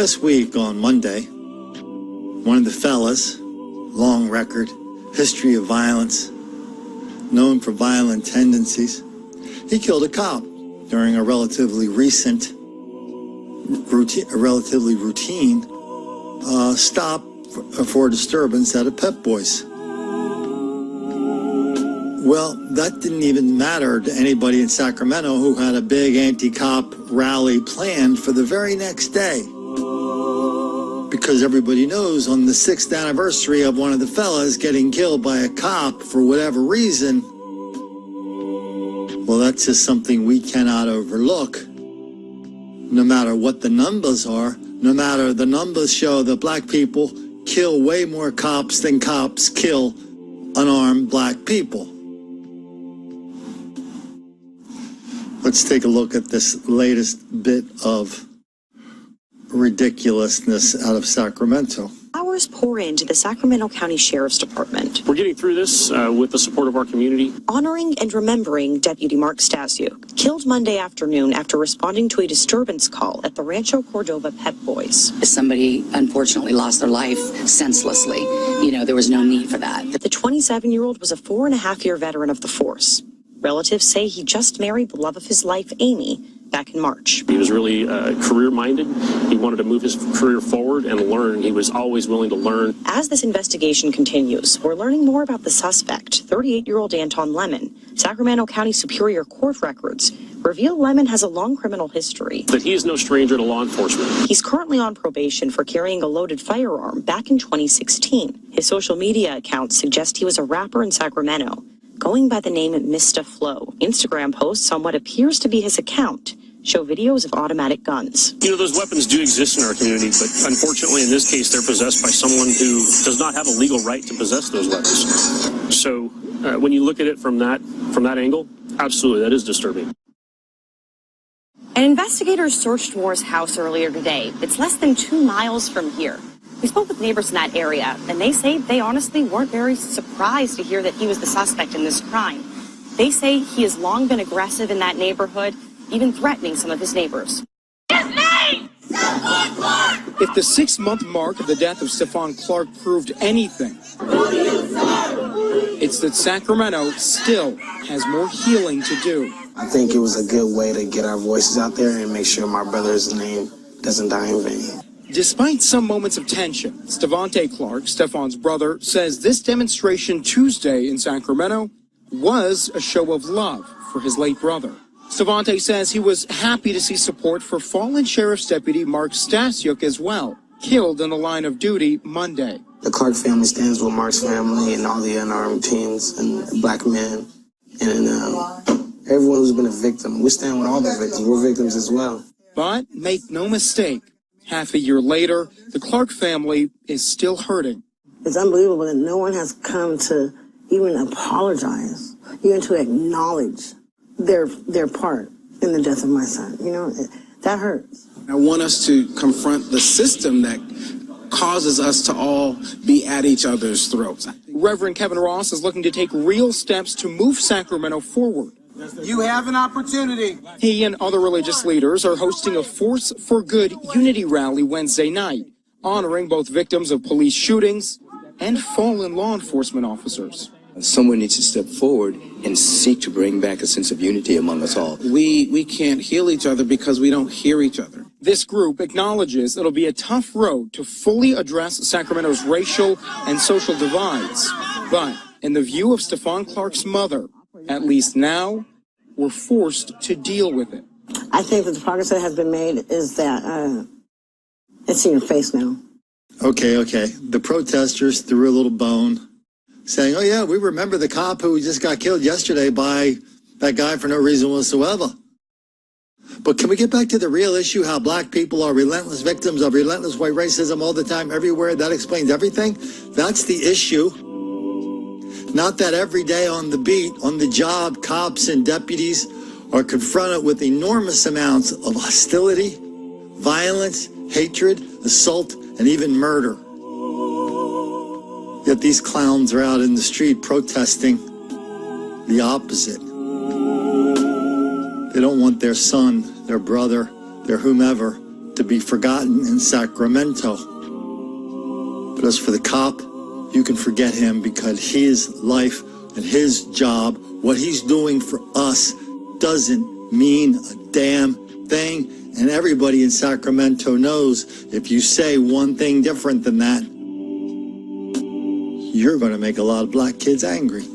Last week on Monday, one of the fellas, long record, history of violence, known for violent tendencies, he killed a cop during a relatively routine stop for disturbance at a Pep Boys. Well, that didn't even matter to anybody in Sacramento who had a big anti-cop rally planned for the very next day. Because everybody knows on the 6th anniversary of one of the fellas getting killed by a cop for whatever reason, well, that's just something we cannot overlook. No matter what the numbers are, no matter the numbers show that black people kill way more cops than cops kill unarmed black people. Let's take a look at this latest bit of ridiculousness out of Sacramento. Hours pour into the Sacramento County Sheriff's Department. We're getting through this with the support of our community. Honoring and remembering Deputy Mark Stasiuk, killed Monday afternoon after responding to a disturbance call at the Rancho Cordova Pep Boys. Somebody unfortunately lost their life senselessly. There was no need for that. The 27-year-old was a 4.5-year veteran of the force. Relatives say he just married the love of his life, Amy, back in March. He was really career-minded. He wanted to move his career forward and learn. He was always willing to learn. As this investigation continues, we're learning more about the suspect, 38-year-old Anton Lemon. Sacramento County Superior Court records reveal Lemon has a long criminal history. That he is no stranger to law enforcement. He's currently on probation for carrying a loaded firearm back in 2016. His social media accounts suggest he was a rapper in Sacramento, going by the name Mr. Flow. Instagram posts on what appears to be his account show videos of automatic guns. Those weapons do exist in our community, but unfortunately in this case they're possessed by someone who does not have a legal right to possess those weapons. So when you look at it from that angle, absolutely, that is disturbing. And investigators searched Moore's house earlier today. It's less than 2 miles from here. We spoke with neighbors in that area, and they say they honestly weren't very surprised to hear that he was the suspect in this crime. They say he has long been aggressive in that neighborhood, even threatening some of his neighbors. His name! Stephon Clark! If the 6-month mark of the death of Stephon Clark proved anything, it's that Sacramento still has more healing to do. I think it was a good way to get our voices out there and make sure my brother's name doesn't die in vain. Despite some moments of tension, Stevante Clark, Stephon's brother, says this demonstration Tuesday in Sacramento was a show of love for his late brother. Stevante says he was happy to see support for fallen Sheriff's Deputy Mark Stasiuk as well, killed in the line of duty Monday. The Clark family stands with Mark's family and all the unarmed teens and black men and everyone who's been a victim. We stand with all the victims. We're victims as well. But make no mistake, half a year later, the Clark family is still hurting. It's unbelievable that no one has come to even apologize, even to acknowledge their part in the death of my son. That hurts. I want us to confront the system that causes us to all be at each other's throats. Reverend Kevin Ross is looking to take real steps to move Sacramento forward. You have an opportunity. He and other religious leaders are hosting a Force for Good unity rally Wednesday night, honoring both victims of police shootings and fallen law enforcement officers. Someone needs to step forward and seek to bring back a sense of unity among us all. We can't heal each other because we don't hear each other. This group acknowledges it'll be a tough road to fully address Sacramento's racial and social divides. But in the view of Stephon Clark's mother, at least now, we're forced to deal with it. I think that the progress that has been made is that it's in your face now. Okay. The protesters threw a little bone, saying, oh yeah, we remember the cop who just got killed yesterday by that guy for no reason whatsoever. But can we get back to the real issue, how black people are relentless victims of relentless white racism all the time, everywhere? That explains everything. That's the issue. Not that every day on the beat, on the job, cops and deputies are confronted with enormous amounts of hostility, violence, hatred, assault, and even murder. Yet these clowns are out in the street protesting the opposite. They don't want their son, their brother, their whomever to be forgotten in Sacramento. But as for the cop, you can forget him because his life and his job, what he's doing for us, doesn't mean a damn thing. And everybody in Sacramento knows if you say one thing different than that, you're going to make a lot of black kids angry.